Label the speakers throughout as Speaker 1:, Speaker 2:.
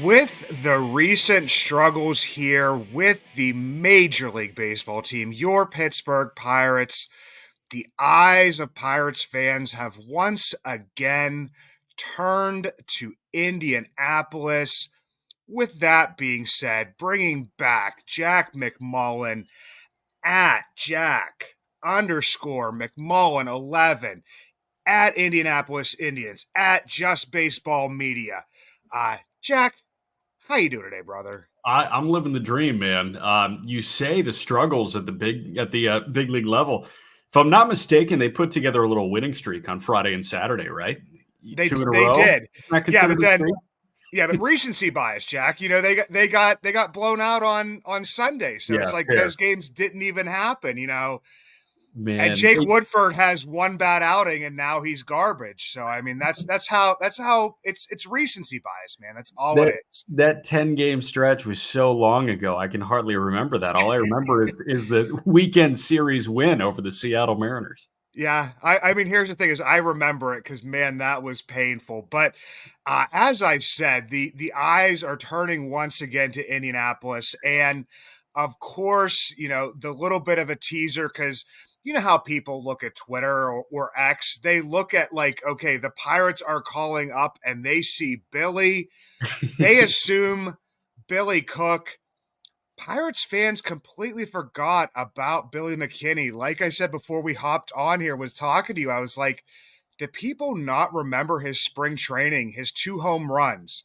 Speaker 1: With the recent struggles here with the Major League Baseball team, your Pittsburgh Pirates, the eyes of Pirates fans have once again turned to Indianapolis. With that being said, bringing back Jack McMullen at Jack underscore McMullen 11 at Indianapolis Indians at Just Baseball Media. Jack, how you doing today, brother?
Speaker 2: I'm living the dream, man. You say the struggles at the big league level. If I'm not mistaken, they put together a little winning streak on Friday and Saturday, right?
Speaker 1: They
Speaker 2: Two in a
Speaker 1: they
Speaker 2: row.
Speaker 1: did,
Speaker 2: Not
Speaker 1: yeah,
Speaker 2: considered
Speaker 1: but
Speaker 2: a
Speaker 1: then
Speaker 2: streak.
Speaker 1: yeah, but recency bias, Jack. You know they got blown out on Sunday, so
Speaker 2: Yeah,
Speaker 1: it's like
Speaker 2: fair,
Speaker 1: those games didn't even happen. And
Speaker 2: man.
Speaker 1: Jake Woodford has one bad outing, and now he's garbage. So I mean that's how it's recency bias, man. That's all it
Speaker 2: That
Speaker 1: is.
Speaker 2: that 10 game stretch was so long ago. I can hardly remember that. All I remember is the weekend series win over the Seattle Mariners.
Speaker 1: Yeah, I mean, here's the thing: is I remember it because man, that was painful. But as I've said, the eyes are turning once again to Indianapolis, and of course, the little bit of a teaser because you know how people look at Twitter or X, they look at like, okay, the Pirates are calling up and they see Billy, they assume Billy Cook. Pirates fans completely forgot about Billy McKinney. Like I said before we hopped on here, was talking to you. I was like, do people not remember his spring training, his 2 home runs,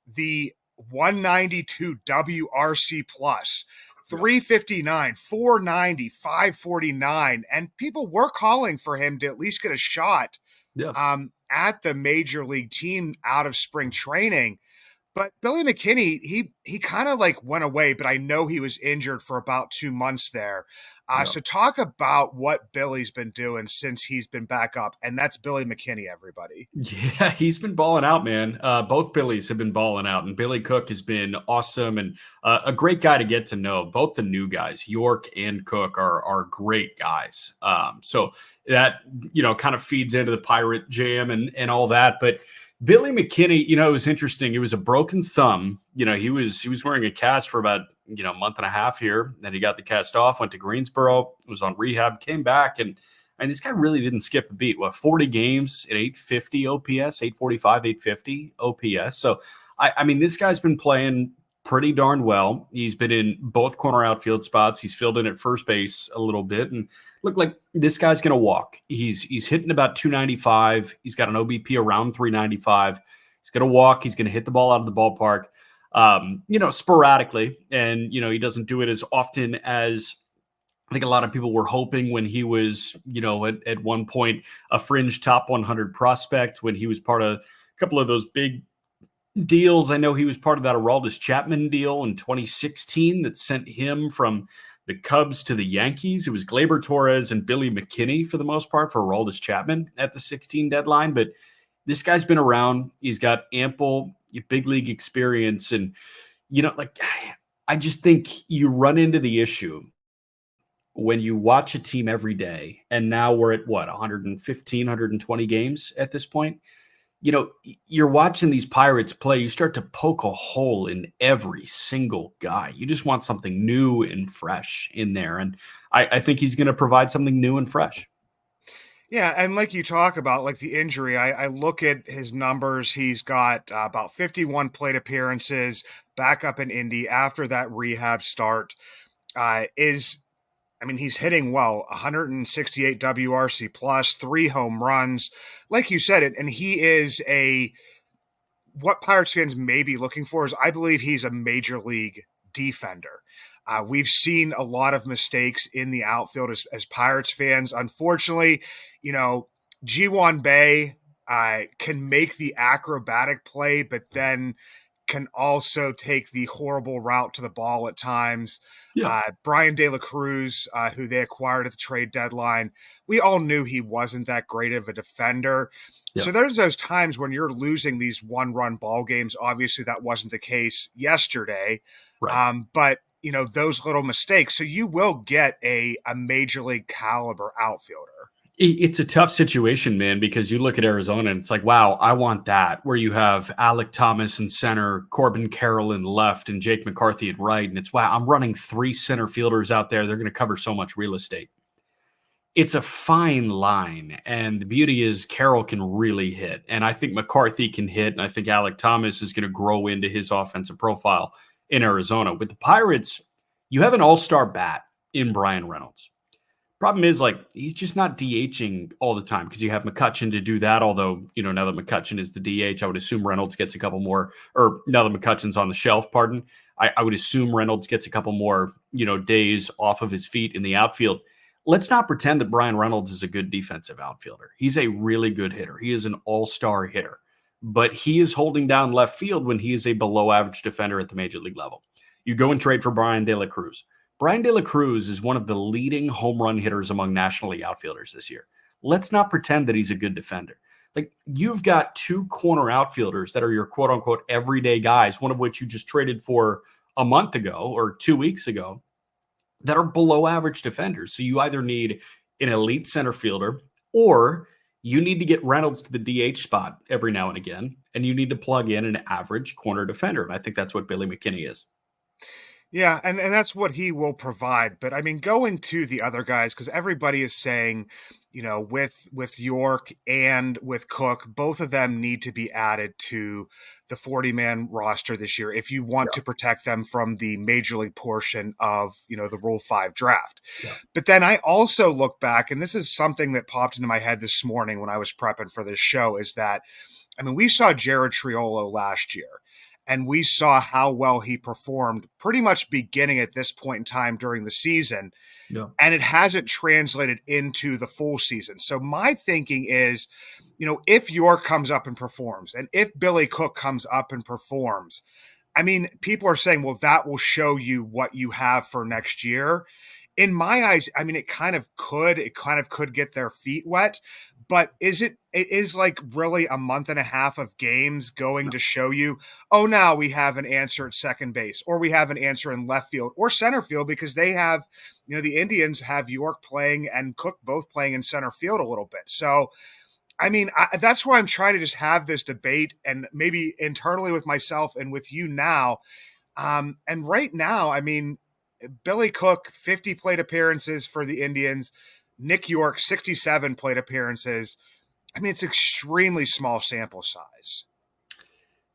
Speaker 1: the 192 WRC plus,
Speaker 2: Yeah,
Speaker 1: 359, 490, 549, and people were calling for him to at least get a shot
Speaker 2: yeah.
Speaker 1: at the major league team out of spring training. But Billy McKinney, he kind of like went away, but I know he was injured for about 2 months there.
Speaker 2: Yeah.
Speaker 1: So talk about what Billy's been doing since he's been back up, and that's Billy McKinney, everybody.
Speaker 2: Yeah, he's been balling out, man. Both Billies have been balling out, and Billy Cook has been awesome and a great guy to get to know. Both the new guys, York and Cook, are great guys. So that kind of feeds into the Pirate Jam and all that. But Billy McKinney, it was interesting. It was a broken thumb. He was wearing a cast for about a month and a half here. Then he got the cast off, went to Greensboro, was on rehab, came back and this guy really didn't skip a beat. 40 games at 850 OPS, 845, 850 OPS. So, I mean, this guy's been playing pretty darn well. He's been in both corner outfield spots. He's filled in at first base a little bit and looked like this guy's going to walk. He's hitting about 295. He's got an OBP around 395. He's going to walk. He's going to hit the ball out of the ballpark, sporadically. And, he doesn't do it as often as I think a lot of people were hoping when he was, at one point a fringe top 100 prospect when he was part of a couple of those big deals. I know he was part of that Aroldis Chapman deal in 2016 that sent him from the Cubs to the Yankees. It was Gleyber Torres and Billy McKinney for the most part for Aroldis Chapman at the 16 deadline. But this guy's been around. He's got ample big league experience. And, I just think you run into the issue when you watch a team every day, and now we're at what, 115, 120 games at this point, you're watching these Pirates play, you start to poke a hole in every single guy. You just want something new and fresh in there. And I think he's going to provide something new and fresh.
Speaker 1: Yeah, and like you talk about, like the injury, I look at his numbers. He's got about 51 plate appearances back up in Indy after that rehab start. I mean, he's hitting well, 168 WRC plus, 3 home runs. Like you said, and he is what Pirates fans may be looking for is I believe he's a major league defender. We've seen a lot of mistakes in the outfield as Pirates fans. Unfortunately, G1 Bay can make the acrobatic play, but then can also take the horrible route to the ball at times.
Speaker 2: Yeah.
Speaker 1: Brian De La Cruz, who they acquired at the trade deadline, we all knew he wasn't that great of a defender.
Speaker 2: Yeah.
Speaker 1: So there's those times when you're losing these one-run ball games. Obviously, that wasn't the case yesterday.
Speaker 2: Right.
Speaker 1: But those little mistakes. So you will get a major league caliber outfielder.
Speaker 2: It's a tough situation, man, because you look at Arizona and it's like, wow, I want that. Where you have Alec Thomas in center, Corbin Carroll in left, and Jake McCarthy in right. And it's, wow, I'm running three center fielders out there. They're going to cover so much real estate. It's a fine line. And the beauty is Carroll can really hit. And I think McCarthy can hit. And I think Alec Thomas is going to grow into his offensive profile in Arizona. With the Pirates, you have an all-star bat in Brian Reynolds. Problem is, like, he's just not DHing all the time because you have McCutchen to do that. Although, now that McCutchen is the DH, I would assume Reynolds gets a couple more, or now that McCutchen's on the shelf, pardon, I would assume Reynolds gets a couple more, days off of his feet in the outfield. Let's not pretend that Brian Reynolds is a good defensive outfielder. He's a really good hitter. He is an all-star hitter, but he is holding down left field when he is a below-average defender at the major league level. You go and trade for Brian De La Cruz. Brian De La Cruz is one of the leading home run hitters among National League outfielders this year. Let's not pretend that he's a good defender. Like, you've got two corner outfielders that are your quote-unquote everyday guys, one of which you just traded for a month ago or 2 weeks ago, that are below average defenders. So you either need an elite center fielder or you need to get Reynolds to the DH spot every now and again, and you need to plug in an average corner defender. And I think that's what Billy McKinney is.
Speaker 1: Yeah, and that's what he will provide. But I mean, going to the other guys, because everybody is saying, with Yorke and with Cook, both of them need to be added to the 40-man roster this year if you want to protect them from the major league portion of, the Rule 5 draft.
Speaker 2: Yeah.
Speaker 1: But then I also look back, and this is something that popped into my head this morning when I was prepping for this show, is that, I mean, we saw Jared Triolo last year. And we saw how well he performed pretty much beginning at this point in time during the season.
Speaker 2: Yeah.
Speaker 1: And it hasn't translated into the full season. So my thinking is, if Yorke comes up and performs, and if Billy Cook comes up and performs, I mean, people are saying, well, that will show you what you have for next year. In my eyes, I mean, it kind of could get their feet wet, but it is like really a month and a half of games going to show you, oh, now we have an answer at second base, or we have an answer in left field or center field, because they have, the Indians have Yorke playing and Cook both playing in center field a little bit. So, I mean, that's why I'm trying to just have this debate, and maybe internally with myself and with you now. And right now, I mean, Billy Cook, 50 plate appearances for the Indians. Nick Yorke, 67 plate appearances. I mean, it's extremely small sample size.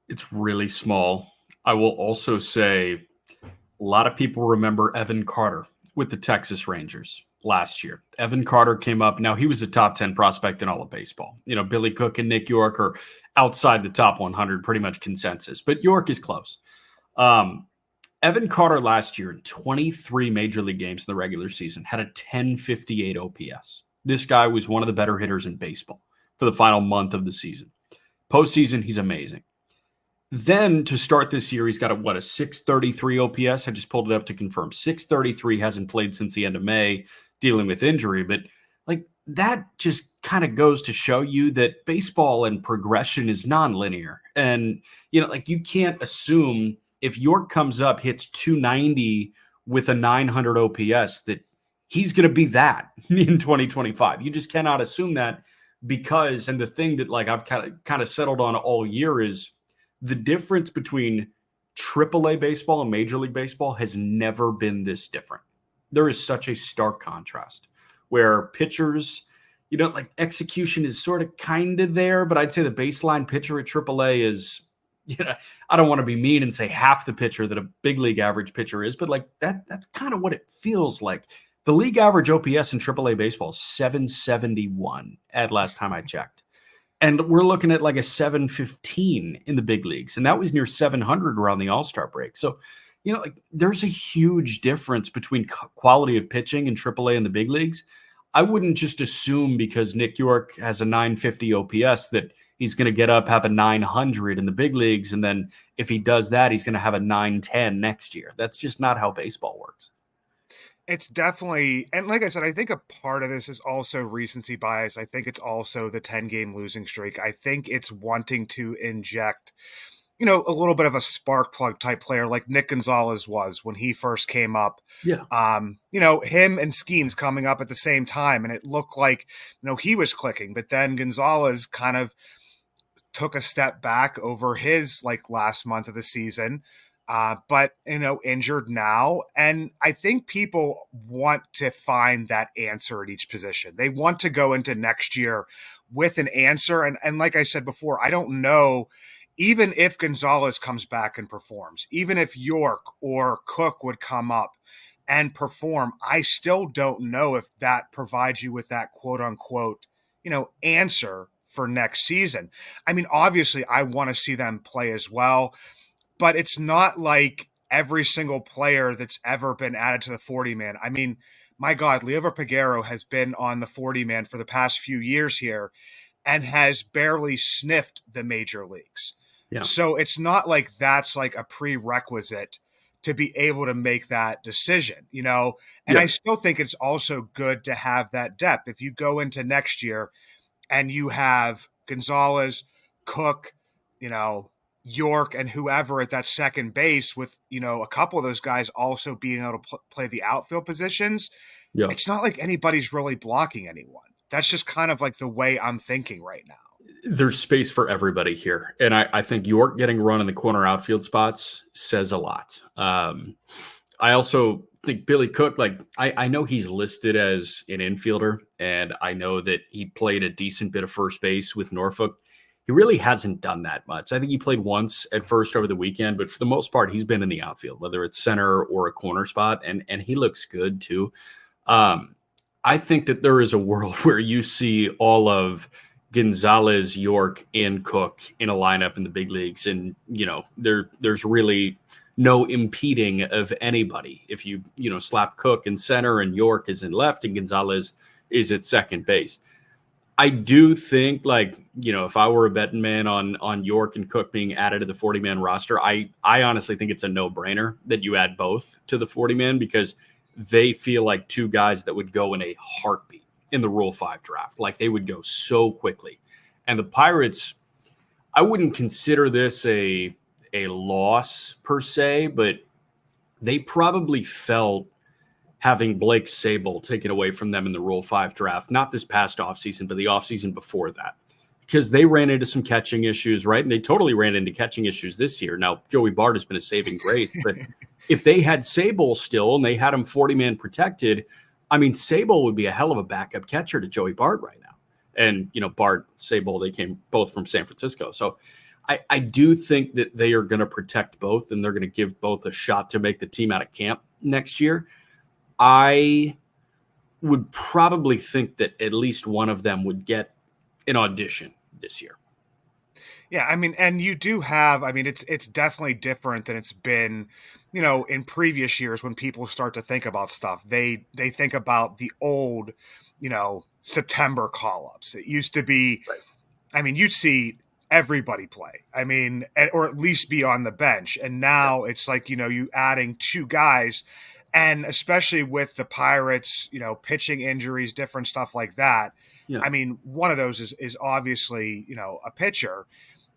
Speaker 2: It's really small. I will also say a lot of people remember Evan Carter with the Texas Rangers last year. Evan Carter came up. Now, he was a top 10 prospect in all of baseball. Billy Cook and Nick Yorke are outside the top 100, pretty much consensus. But Yorke is close. Evan Carter last year in 23 major league games in the regular season had a 1058 OPS. This guy was one of the better hitters in baseball for the final month of the season. Postseason, he's amazing. Then to start this year, he's got a 633 OPS. I just pulled it up to confirm. 633, hasn't played since the end of May, dealing with injury. But like, that just kind of goes to show you that baseball and progression is nonlinear. And, you can't assume if Yorke comes up, hits 290 with a 900 OPS, that he's going to be that in 2025. You just cannot assume that, because, and the thing that I've kind of settled on all year is the difference between AAA baseball and Major League Baseball has never been this different. There is such a stark contrast where pitchers, execution is sort of kind of there, but I'd say the baseline pitcher at AAA is, I don't want to be mean and say half the pitcher that a big league average pitcher is, but that's kind of what it feels like. The league average OPS in AAA baseball is 771 at last time I checked. And we're looking at a 715 in the big leagues. And that was near 700 around the All-Star break. So, there's a huge difference between quality of pitching in AAA and the big leagues. I wouldn't just assume because Nick Yorke has a 950 OPS that he's going to get up, have a 900 in the big leagues. And then if he does that, he's going to have a 910 next year. That's just not how baseball works.
Speaker 1: It's definitely, and like I said, I think a part of this is also recency bias. I think it's also the 10-game losing streak. I think it's wanting to inject a little bit of a spark plug type player like Nick Gonzalez was when he first came up.
Speaker 2: Yeah.
Speaker 1: Him and Skeens coming up at the same time, and it looked like, he was clicking, but then Gonzalez kind of took a step back over his like last month of the season. But injured now. And I think people want to find that answer at each position. They want to go into next year with an answer. And like I said before, I don't know, even if Gonzalez comes back and performs, even if Yorke or Cook would come up and perform, I still don't know if that provides you with that quote unquote, answer for next season. I mean, obviously, I want to see them play as well, but it's not like every single player that's ever been added to the 40 man. I mean, my God, Liover Peguero has been on the 40 man for the past few years here and has barely sniffed the major leagues.
Speaker 2: Yeah.
Speaker 1: So it's not like that's like a prerequisite to be able to make that decision, And
Speaker 2: Yeah.
Speaker 1: I still think it's also good to have that depth. If you go into next year and you have Gonzalez, Cook, Yorke, and whoever at that second base with, a couple of those guys also being able to play the outfield positions,
Speaker 2: Yeah.
Speaker 1: it's not like anybody's really blocking anyone. That's just kind of like the way I'm thinking right now.
Speaker 2: There's space for everybody here. And I think Yorke getting run in the corner outfield spots says a lot. I also think Billy Cook, like I know he's listed as an infielder, and I know that he played a decent bit of first base with Norfolk. He really hasn't done that much. I think he played once at first over the weekend, but for the most part, he's been in the outfield, whether it's center or a corner spot, and he looks good too. I think that there is a world where you see all of Gonzalez, Yorke, and Cook in a lineup in the big leagues, and there's really no impeding of anybody. If you slap Cook in center and Yorke is in left and Gonzalez is at second base. I do think, if I were a betting man on Yorke and Cook being added to the 40-man roster, I honestly think it's a no-brainer that you add both to the 40-man because they feel like two guys that would go in a heartbeat in the Rule 5 draft. Like, they would go so quickly. And the Pirates, I wouldn't consider this a loss per se, but they probably felt having Blake Sable taken away from them in the Rule 5 draft, not this past offseason, but the offseason before that, because they ran into some catching issues, right? And they totally ran into catching issues this year. Now, Joey Bart has been a saving grace, but if they had Sable still and they had him 40-man protected, I mean, Sable would be a hell of a backup catcher to Joey Bart right now. And, Bart, Sable, they came both from San Francisco. So I do think that they are going to protect both, and they're going to give both a shot to make the team out of camp next year. I would probably think that at least one of them would get an audition this year.
Speaker 1: Yeah, I mean, and you do have, it's definitely different than it's been, in previous years when people start to think about stuff. They think about the old, September call-ups. It used to be,
Speaker 2: Right.
Speaker 1: You'd see everybody play. Or at least be on the bench. And now it's like, you adding two guys. And especially with the Pirates, pitching injuries, different stuff like that.
Speaker 2: Yeah.
Speaker 1: One of those is obviously, a pitcher.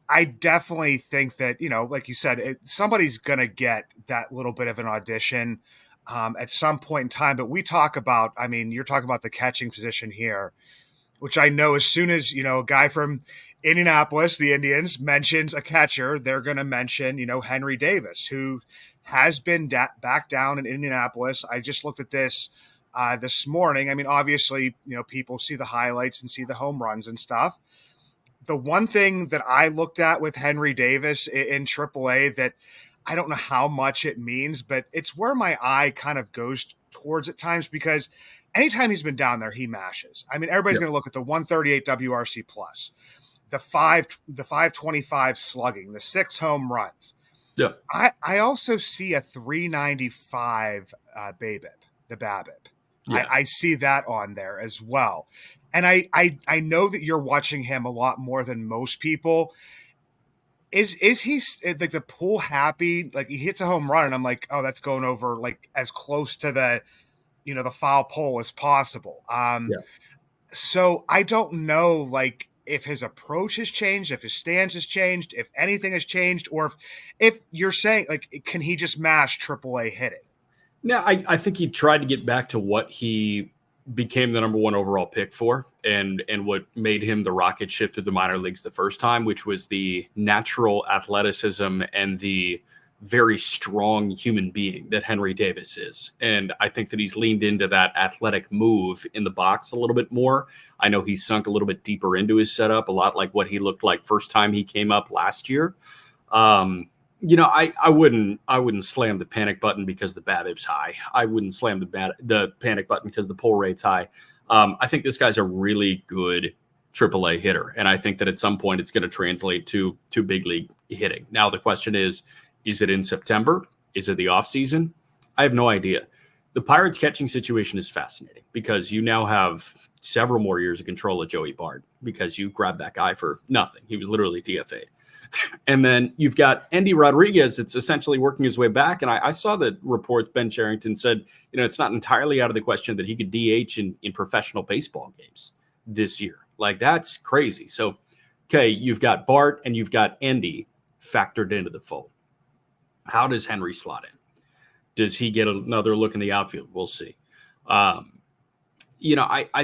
Speaker 1: I definitely think that, like you said, somebody's going to get that little bit of an audition at some point in time. But we talk about, you're talking about the catching position here, which I know as soon as, a guy from Indianapolis, the Indians, mentions a catcher, they're going to mention, Henry Davis, who has been back down in Indianapolis. I just looked at this morning. Obviously, people see the highlights and see the home runs and stuff. The one thing that I looked at with Henry Davis in AAA that I don't know how much it means, but it's where my eye kind of goes towards at times because anytime he's been down there, he mashes. Everybody's going to look at the 138 WRC plus, the 525 slugging, the 6 home runs.
Speaker 2: Yeah.
Speaker 1: I also see a 395 BABIP, the BABIP.
Speaker 2: Yeah.
Speaker 1: I see that on there as well. And I know that you're watching him a lot more than most people. Is he like the pool happy? Like he hits a home run and I'm like, oh, that's going over like as close to the, the foul pole as possible.
Speaker 2: Yeah.
Speaker 1: So I don't know, like, if his approach has changed, if his stance has changed, if anything has changed, or if you're saying, like, can he just mash AAA hitting?
Speaker 2: No, I think he tried to get back to what he became the number one overall pick for, and what made him the rocket ship to the minor leagues the first time, which was the natural athleticism and the very strong human being that Henry Davis is. And I think that he's leaned into that athletic move in the box a little bit more. I know he's sunk a little bit deeper into his setup, a lot like what he looked like first time he came up last year. I wouldn't slam the panic button because the BABIP's high. I wouldn't slam the panic button because the pull rate's high. I think this guy's a really good AAA hitter, and I think that at some point it's going to translate to big league hitting. Now the question is it in September? Is it the offseason? I have no idea. The Pirates catching situation is fascinating because you now have several more years of control of Joey Bart because you grabbed that guy for nothing. He was literally DFA'd. And then you've got Indy Rodriguez that's essentially working his way back. And I saw the report Ben Harrington said, it's not entirely out of the question that he could DH in professional baseball games this year. Like, that's crazy. So, okay, you've got Bart and you've got Indy factored into the fold. How does Henry slot in? Does he get another look in the outfield? We'll see. I'd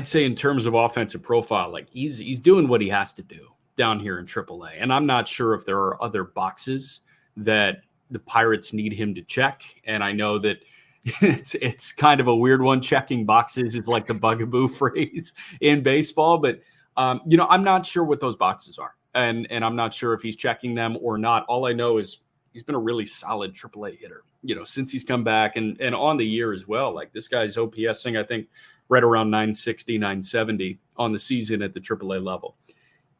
Speaker 2: say in terms of offensive profile, like he's doing what he has to do down here in AAA. And I'm not sure if there are other boxes that the Pirates need him to check. And I know that it's kind of a weird one. Checking boxes is like the bugaboo phrase in baseball. But, I'm not sure what those boxes are. And I'm not sure if he's checking them or not. All I know is he's been a really solid AAA hitter, since he's come back and on the year as well. Like, this guy's OPSing, I think, right around 960, 970 on the season at the AAA level.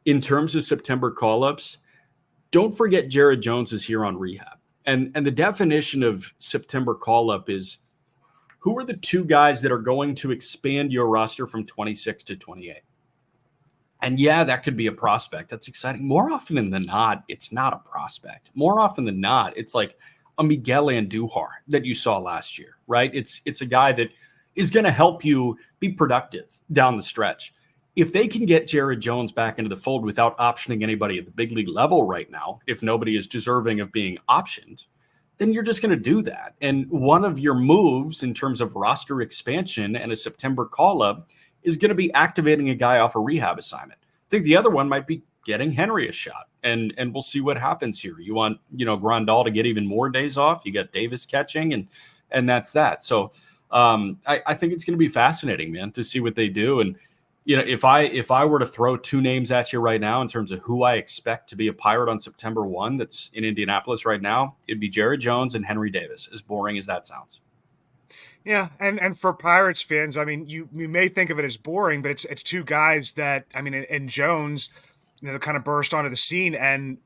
Speaker 2: In terms of September call-ups, don't forget Jared Jones is here on rehab. And the definition of September call-up is who are the two guys that are going to expand your roster from 26 to 28? And yeah, that could be a prospect. That's exciting. More often than not, it's not a prospect. More often than not, it's like a Miguel Andujar that you saw last year, right? It's a guy that is going to help you be productive down the stretch. If they can get Jared Jones back into the fold without optioning anybody at the big league level right now, if nobody is deserving of being optioned, then you're just going to do that. And one of your moves in terms of roster expansion and a September call-up is going to be activating a guy off a rehab assignment. I think the other one might be getting Henry a shot, and we'll see what happens here. You want, Grandal to get even more days off. You got Davis catching, and that's that. So I think it's going to be fascinating, man, to see what they do. And if I were to throw two names at you right now in terms of who I expect to be a Pirate on September 1 that's in Indianapolis right now, it'd be Jared Jones and Henry Davis, as boring as that sounds.
Speaker 1: Yeah, and for Pirates fans, I mean, you may think of it as boring, but it's two guys that, I mean, and Jones, kind of burst onto the scene and,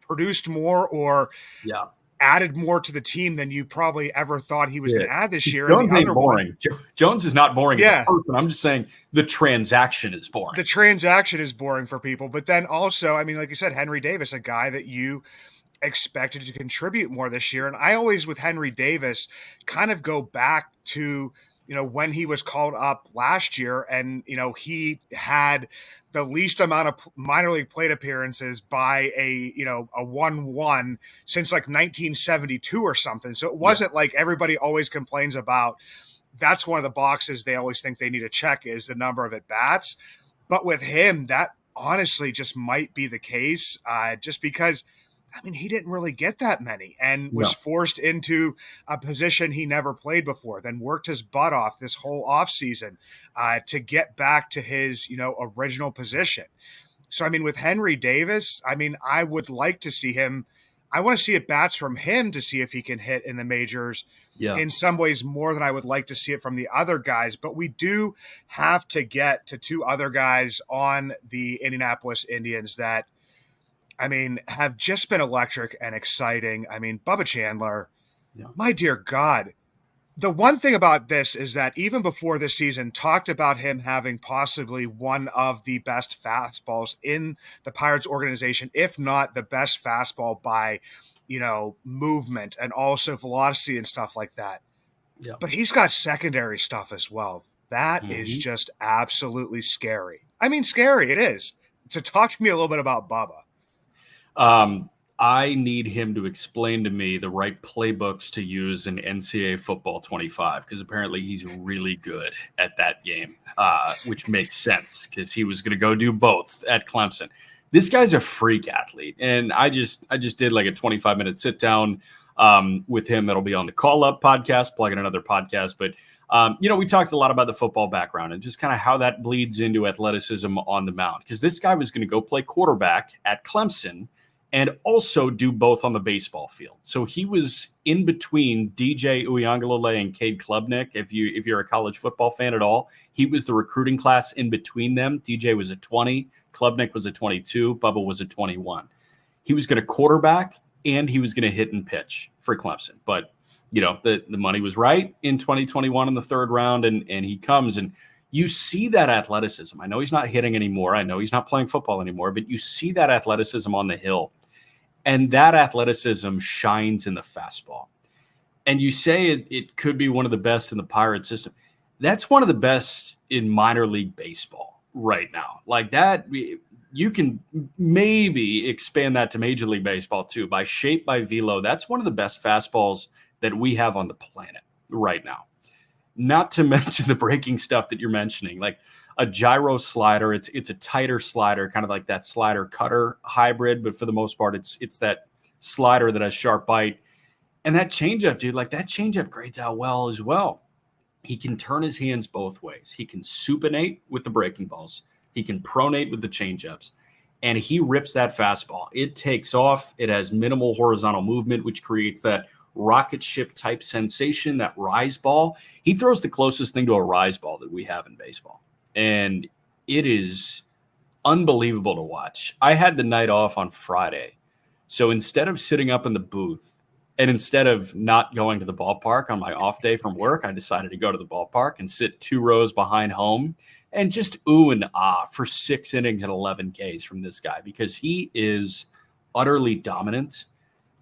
Speaker 1: produced more or added more to the team than you probably ever thought he was going to add this year.
Speaker 2: Jones ain't boring. Jones is not boring as a person. I'm just saying the transaction is boring.
Speaker 1: The transaction is boring for people. But then also, I mean, like you said, Henry Davis, a guy that you expected to contribute more this year. And I always, with Henry Davis, kind of go back to, when he was called up last year and, he had the least amount of minor league plate appearances by a 1-1 since like 1972 or something. So it wasn't like everybody always complains about. That's one of the boxes they always think they need to check is the number of at-bats. But with him, that honestly just might be the case just because, I mean, he didn't really get that many and was forced into a position he never played before, then worked his butt off this whole offseason to get back to his, original position. So, I mean, with Henry Davis, I mean, I would like to see him. I want to see at-bats from him to see if he can hit in the majors in some ways more than I would like to see it from the other guys. But we do have to get to two other guys on the Indianapolis Indians that, I mean, have just been electric and exciting. I mean, Bubba Chandler, my dear God. The one thing about this is that even before this season, talked about him having possibly one of the best fastballs in the Pirates organization, if not the best fastball by, movement and also velocity and stuff like that.
Speaker 2: Yeah.
Speaker 1: But he's got secondary stuff as well. That is just absolutely scary. I mean, scary, it is. So talk to me a little bit about Bubba.
Speaker 2: I need him to explain to me the right playbooks to use in NCAA football 25, because apparently he's really good at that game, which makes sense because he was going to go do both at Clemson. This guy's a freak athlete, and I just did like a 25-minute sit down with him. That'll be on the Call Up podcast, plugging another podcast. But we talked a lot about the football background and just kind of how that bleeds into athleticism on the mound, because this guy was going to go play quarterback at Clemson and also do both on the baseball field. So he was in between DJ Uiagalelei and Cade Klubnik. If you're a college football fan at all, he was the recruiting class in between them. DJ was a 20, Klubnik was a 22, Bubba was a 21. He was going to quarterback and he was going to hit and pitch for Clemson. But, the money was right in 2021 in the third round, and he comes and you see that athleticism. I know he's not hitting anymore. I know he's not playing football anymore, but you see that athleticism on the hill. And that athleticism shines in the fastball. And you say it could be one of the best in the Pirate system. That's one of the best in minor league baseball right now. Like that, you can maybe expand that to Major League Baseball too. By shape, by velo, that's one of the best fastballs that we have on the planet right now. Not to mention the breaking stuff that you're mentioning, like a gyro slider. It's a tighter slider, kind of like that slider cutter hybrid, but for the most part, it's that slider that has sharp bite. And that changeup, dude, like that changeup grades out well as well. He can turn his hands both ways. He can supinate with the breaking balls. He can pronate with the changeups, and he rips that fastball. It takes off. It has minimal horizontal movement, which creates that rocket ship type sensation, that rise ball. He throws the closest thing to a rise ball that we have in baseball. And it is unbelievable to watch. I had the night off on Friday. So instead of sitting up in the booth and instead of not going to the ballpark on my off day from work, I decided to go to the ballpark and sit 2 rows behind home and just ooh and ah for 6 innings and 11 Ks from this guy, because he is utterly dominant.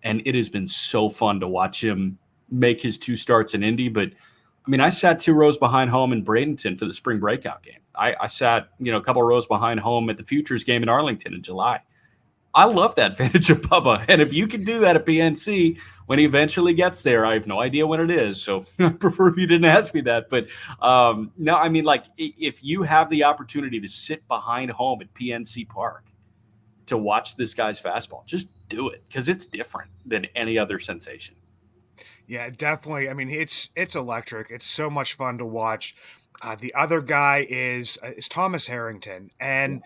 Speaker 2: And it has been so fun to watch him make his 2 starts in Indy. But I mean, I sat 2 rows behind home in Bradenton for the spring breakout game. I sat, a couple rows behind home at the Futures game in Arlington in July. I love that vintage of Bubba. And if you can do that at PNC when he eventually gets there, I have no idea when it is. So I prefer if you didn't ask me that. But no, I mean, like if you have the opportunity to sit behind home at PNC Park to watch this guy's fastball, just do it, because it's different than any other sensation.
Speaker 1: Yeah, definitely. I mean, it's electric. It's so much fun to watch. The other guy is Thomas Harrington, and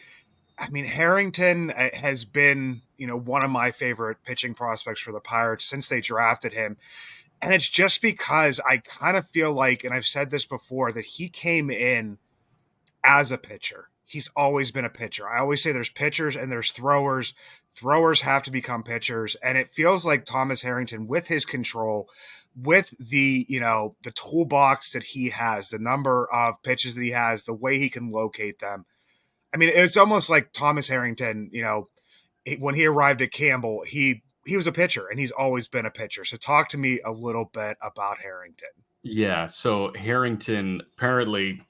Speaker 1: I mean, Harrington has been one of my favorite pitching prospects for the Pirates since they drafted him, and it's just because I kind of feel like, and I've said this before, that he came in as a pitcher. He's always been a pitcher. I always say there's pitchers and there's throwers. Throwers have to become pitchers. And it feels like Thomas Harrington, with his control, with the toolbox that he has, the number of pitches that he has, the way he can locate them. I mean, it's almost like Thomas Harrington, when he arrived at Campbell, he was a pitcher and he's always been a pitcher. So talk to me a little bit about Harrington.
Speaker 2: Yeah. So Harrington apparently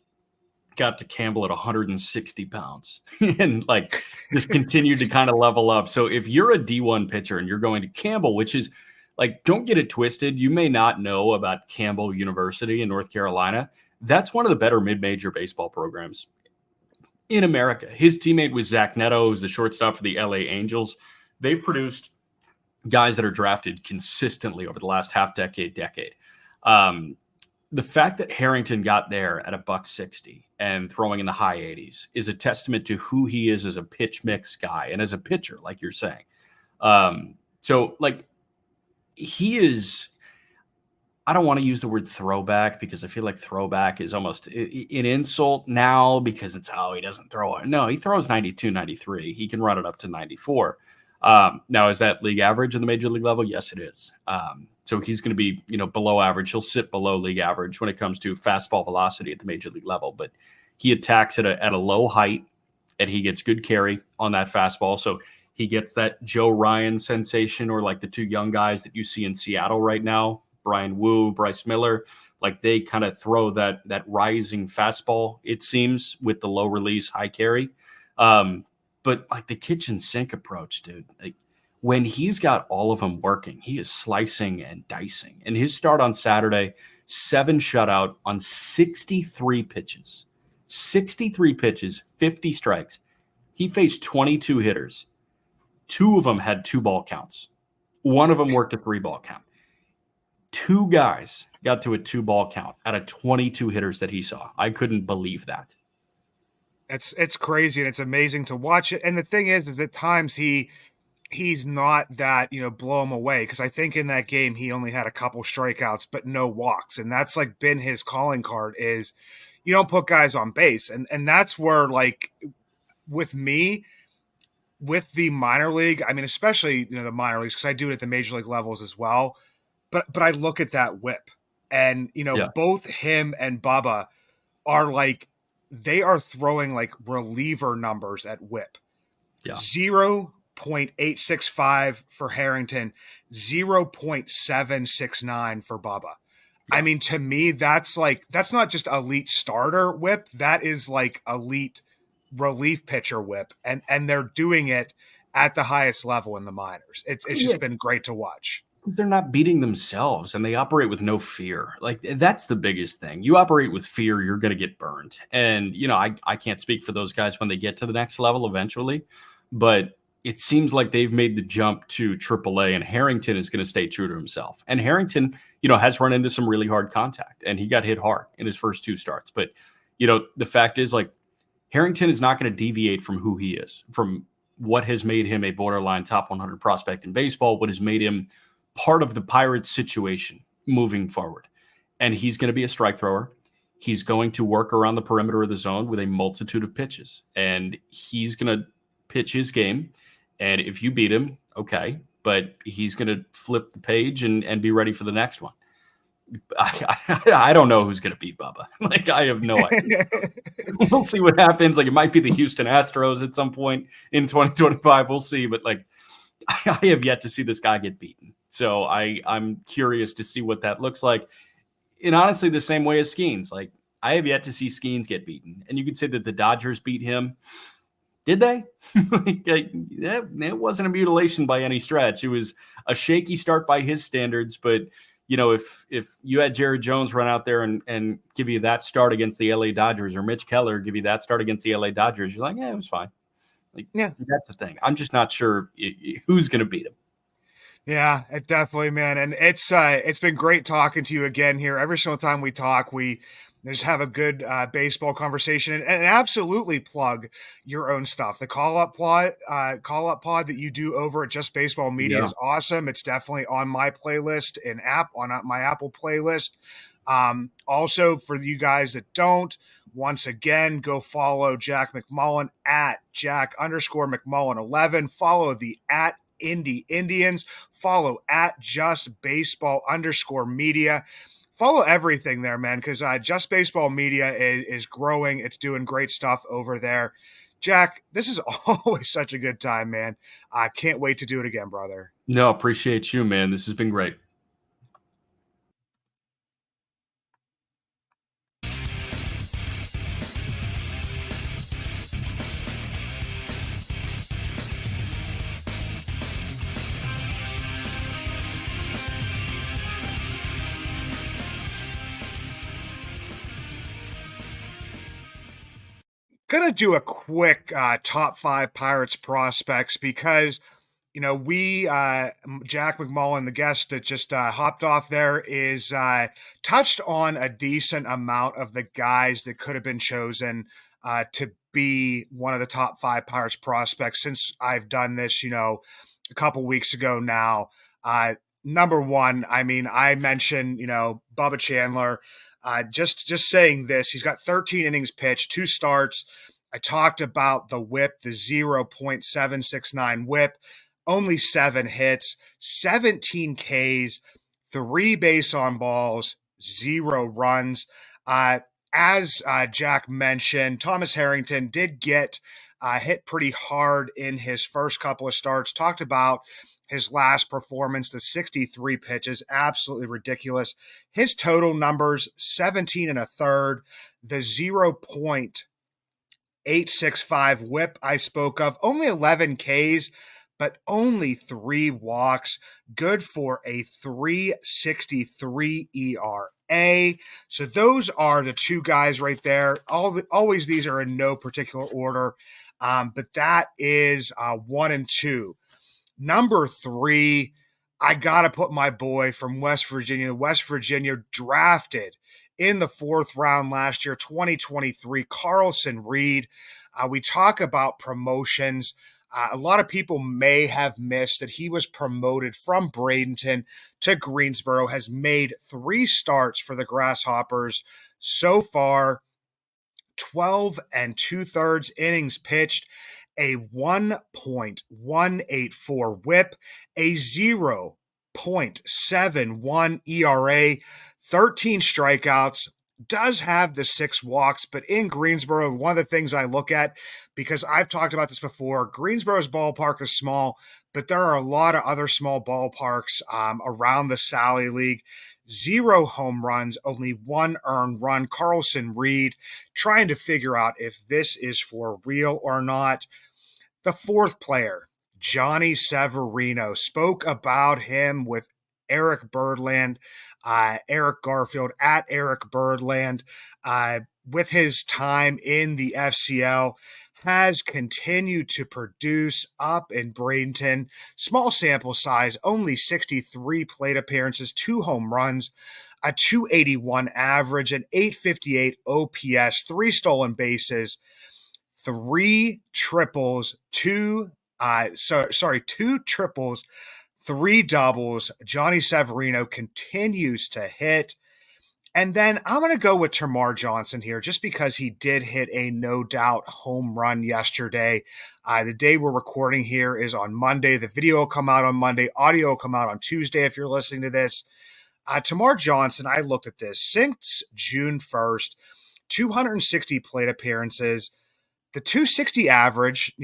Speaker 2: got to Campbell at 160 pounds and like just continued to kind of level up. So if you're a D1 pitcher and you're going to Campbell, which is like, don't get it twisted, you may not know about Campbell University in North Carolina. That's one of the better mid-major baseball programs in America. His teammate was Zach Neto, who's the shortstop for the LA Angels. They've produced guys that are drafted consistently over the last half decade. The fact that Harrington got there at a $160 and throwing in the high 80s is a testament to who he is as a pitch mix guy and as a pitcher, like you're saying. So like he is, I don't want to use the word throwback because I feel like throwback is almost an insult now because it's, he doesn't throw it. No, he throws 92, 93. He can run it up to 94. Now, is that league average in the major league level? Yes, it is. So he's going to be, below average. He'll sit below league average when it comes to fastball velocity at the major league level, but he attacks at a low height and he gets good carry on that fastball. So he gets that Joe Ryan sensation, or like the 2 young guys that you see in Seattle right now, Brian Wu, Bryce Miller, like they kind of throw that rising fastball, it seems, with the low release, high carry. But like the kitchen sink approach, dude, like when he's got all of them working, he is slicing and dicing. And his start on Saturday, 7 shutout on 63 pitches. 63 pitches, 50 strikes. He faced 22 hitters. 2 of them had 2-ball counts. 1 of them worked a 3-ball count. 2 guys got to a 2-ball count out of 22 hitters that he saw. I couldn't believe that.
Speaker 1: It's crazy, and it's amazing to watch it. And the thing is at times he's not that, blow him away, because I think in that game he only had a couple strikeouts but no walks, and that's like been his calling card, is you don't put guys on base. And that's where, like, with me, with the minor league, I mean, especially the minor leagues, because I do it at the major league levels as well, but I look at that whip, and
Speaker 2: Yeah.
Speaker 1: both him and Bubba are like, they are throwing like reliever numbers at whip.
Speaker 2: Yeah.
Speaker 1: 0.865 for Harrington, 0.769 for Bubba. Yeah. I mean, to me, that's not just elite starter whip. That is like elite relief pitcher whip. And they're doing it at the highest level in the minors. It's just been great to watch.
Speaker 2: They're not beating themselves, and they operate with no fear. Like, that's the biggest thing. You operate with fear, you're going to get burned. And, I can't speak for those guys when they get to the next level eventually, but it seems like they've made the jump to AAA, and Harrington is going to stay true to himself. And Harrington, has run into some really hard contact, and he got hit hard in his first 2 starts. But, the fact is, like, Harrington is not going to deviate from who he is, from what has made him a borderline top 100 prospect in baseball, what has made him part of the Pirates situation moving forward. And he's going to be a strike thrower. He's going to work around the perimeter of the zone with a multitude of pitches, and he's going to pitch his game. And if you beat him, okay, but he's going to flip the page and be ready for the next one. I don't know who's going to beat Bubba. Like, I have no idea. We'll see what happens. Like, it might be the Houston Astros at some point in 2025. We'll see. But like, I have yet to see this guy get beaten. So I'm curious to see what that looks like. And honestly, the same way as Skeens. Like, I have yet to see Skeens get beaten. And you could say that the Dodgers beat him. Did they? It wasn't a mutilation by any stretch. It was a shaky start by his standards. But, if you had Jared Jones run out there and give you that start against the LA Dodgers, or Mitch Keller give you that start against the LA Dodgers, you're like, yeah, it was fine. Like, yeah, that's the thing. I'm just not sure who's going to beat him.
Speaker 1: Yeah, it definitely, man. And it's been great talking to you again here. Every single time we talk, we just have a good baseball conversation, and absolutely plug your own stuff. The call up pod that you do over at Just Baseball Media is awesome. It's definitely on my playlist on my Apple playlist. Also, for you guys that don't, once again, go follow Jack McMullen at Jack_McMullen11. Follow the at Indy Indians. Follow at Just Baseball _media. Follow everything there, man, because Just Baseball Media is growing. It's doing great stuff over there. Jack, this is always such a good time, man. I can't wait to do it again, brother.
Speaker 2: No, appreciate you, man. This has been great.
Speaker 1: Gonna do a quick top 5 Pirates prospects, because we Jack McMullen, the guest that just hopped off there, is touched on a decent amount of the guys that could have been chosen to be one of the top 5 Pirates prospects since I've done this a couple weeks ago now. Number 1, I mean, I mentioned Bubba Chandler. Just saying this, he's got 13 innings pitched, 2 starts. I talked about the whip, the 0.769 whip, only 7 hits, 17 Ks, 3 base on balls, 0 runs. As Jack mentioned, Thomas Harrington did get hit pretty hard in his first couple of starts. Talked about his last performance, the 63 pitches, absolutely ridiculous. His total numbers, 17 1/3, the .865 whip I spoke of, only 11 Ks, but only 3 walks, good for a 363 ERA. So those are the two guys right there. Always these are in no particular order, but that is 1 and 2. Number 3, I got to put my boy from West Virginia. West Virginia drafted in the 4th round last year, 2023, Carlson Reed. We talk about promotions. A lot of people may have missed that he was promoted from Bradenton to Greensboro, has made 3 starts for the Grasshoppers so far, 12 2/3 innings pitched, a 1.184 whip, a 0.71 ERA, 13 strikeouts, does have the 6 walks, but in Greensboro, one of the things I look at, because I've talked about this before, Greensboro's ballpark is small, but there are a lot of other small ballparks around the Sally League. 0 home runs, only 1 earned run. Carlson Reed trying to figure out if this is for real or not. The 4th player, Johnny Severino, spoke about him with Eric Birdland, Eric Garfield at Eric Birdland, with his time in the FCL, has continued to produce up in Bradenton. Small sample size, only 63 plate appearances, 2 home runs, a 281 average, an 858 OPS, 3 stolen bases, 3 triples, 2 triples, 3 doubles. Johnny Severino continues to hit. And then I'm going to go with Termarr Johnson here just because he did hit a no-doubt home run yesterday. The day we're recording here is on Monday. The video will come out on Monday. Audio will come out on Tuesday if you're listening to this. Termarr Johnson, I looked at this. Since June 1st, 260 plate appearances. The 260 average,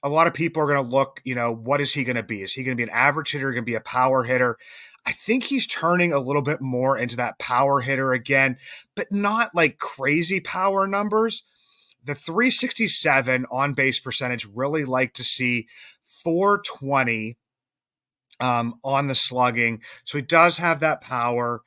Speaker 1: a lot of people are going to look, what is he going to be? Is he going to be an average hitter, going to be a power hitter? I think he's turning a little bit more into that power hitter again, but not like crazy power numbers. The 367 on base percentage, really like to see 420 on the slugging. So he does have that power.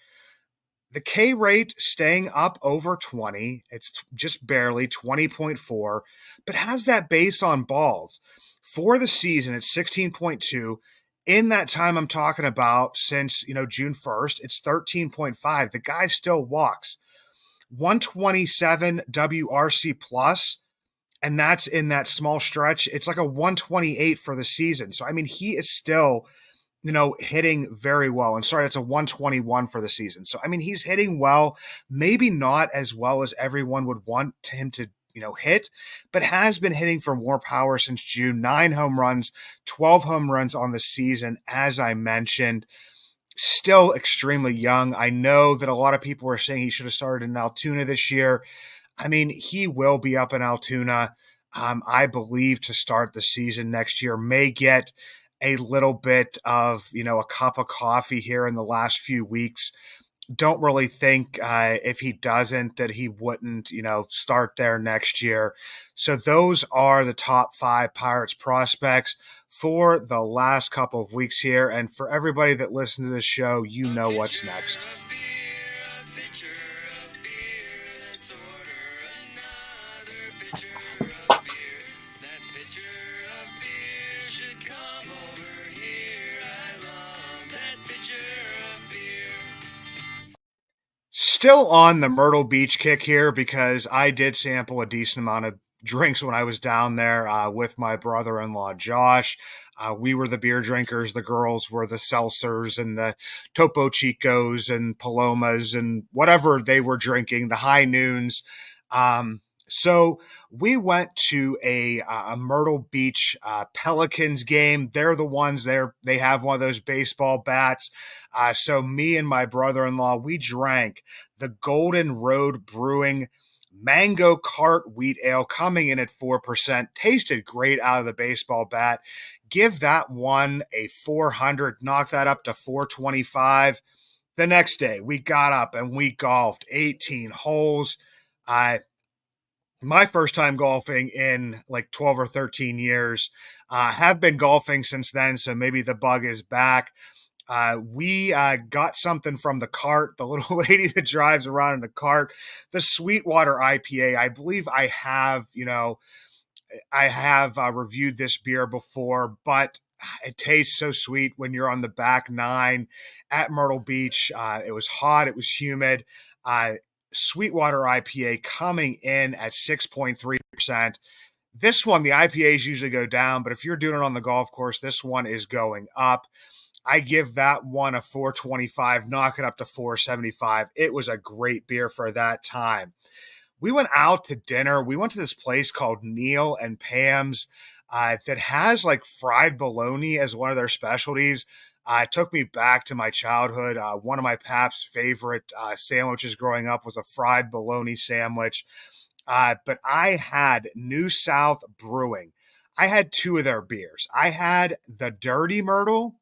Speaker 1: The K rate staying up over 20. It's just barely 20.4, but has that base on balls. For the season, it's 16.2. In that time I'm talking about, since June 1st, it's 13.5. The guy still walks. 127 WRC plus, and that's in that small stretch. It's like a 128 for the season. So he is still hitting very well. And sorry, that's a 121 for the season. So, he's hitting well, maybe not as well as everyone would want him to, hit, but has been hitting for more power since June. 9 home runs, 12 home runs on the season, as I mentioned. Still extremely young. I know that a lot of people are saying he should have started in Altoona this year. He will be up in Altoona, I believe, to start the season next year. May get a little bit of, a cup of coffee here in the last few weeks. Don't really think if he doesn't that he wouldn't, start there next year. So those are the top 5 Pirates prospects for the last couple of weeks here. And for everybody that listens to this show, you know what's next. Still on the Myrtle Beach kick here because I did sample a decent amount of drinks when I was down there with my brother-in-law, Josh. We were the beer drinkers. The girls were the seltzers and the Topo Chicos and Palomas and whatever they were drinking, the high noons. So we went to a Myrtle Beach Pelicans game. They're the ones there. They have one of those baseball bats. So me and my brother-in-law, we drank the Golden Road Brewing Mango Cart Wheat Ale, coming in at 4%. Tasted great out of the baseball bat. Give that one a 400. Knock that up to 425. The next day, we got up and we golfed 18 holes. my first time golfing in like 12 or 13 years. Have been golfing since then, so maybe the bug is back. We got something from the cart, the little lady that drives around in the cart, the Sweetwater IPA. I believe I have reviewed this beer before, but it tastes so sweet when you're on the back nine at Myrtle Beach. It was hot, it was humid. Uh, Sweetwater IPA coming in at 6.3%. This one, the IPAs usually go down, but if you're doing it on the golf course, this one is going up. I give that one a 425, knock it up to 475. It was a great beer for that time. We went out to dinner. We went to this place called Neil and Pam's that has like fried bologna as one of their specialties. It took me back to my childhood. One of my pap's favorite sandwiches growing up was a fried bologna sandwich. But I had New South Brewing. I had two of their beers. I had the Dirty Myrtle,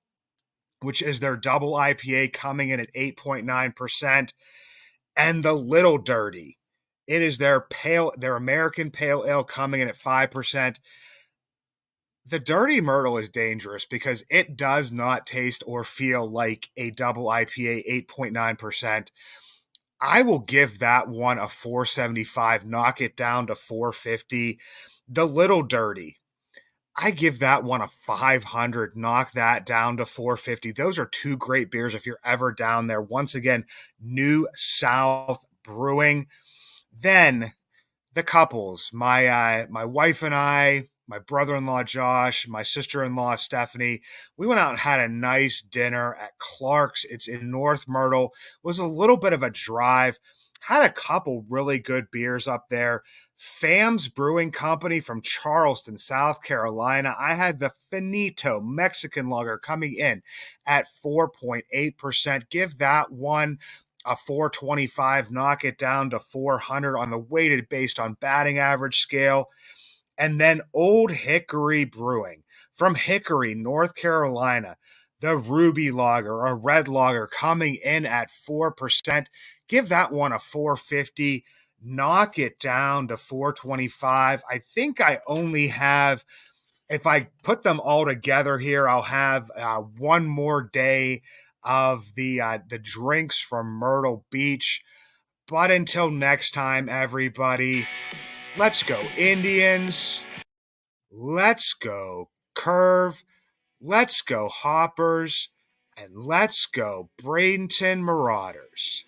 Speaker 1: which is their double IPA coming in at 8.9%, and the Little Dirty. It is their American pale ale coming in at 5%. The Dirty Myrtle is dangerous because it does not taste or feel like a double IPA 8.9%. I will give that one a 475, knock it down to 450. The Little Dirty, I give that one a 500, knock that down to 450. Those are two great beers if you're ever down there. Once again, New South Brewing. Then the couples, my wife and I, my brother-in-law Josh, my sister-in-law Stephanie, we went out and had a nice dinner at Clark's. It's in North Myrtle. It was a little bit of a drive. Had a couple really good beers up there. Fam's Brewing Company from Charleston, South Carolina. I had the Finito Mexican Lager coming in at 4.8%. Give that one a 425, knock it down to 400 on the weighted based on batting average scale. And then Old Hickory Brewing from Hickory, North Carolina, the Ruby Lager, a red lager coming in at 4%. Give that one a 450, knock it down to 425. I think I only have, if I put them all together here, I'll have one more day of the drinks from Myrtle Beach. But until next time, everybody, let's go Indians. Let's go Curve. Let's go Hoppers. And let's go Bradenton Marauders.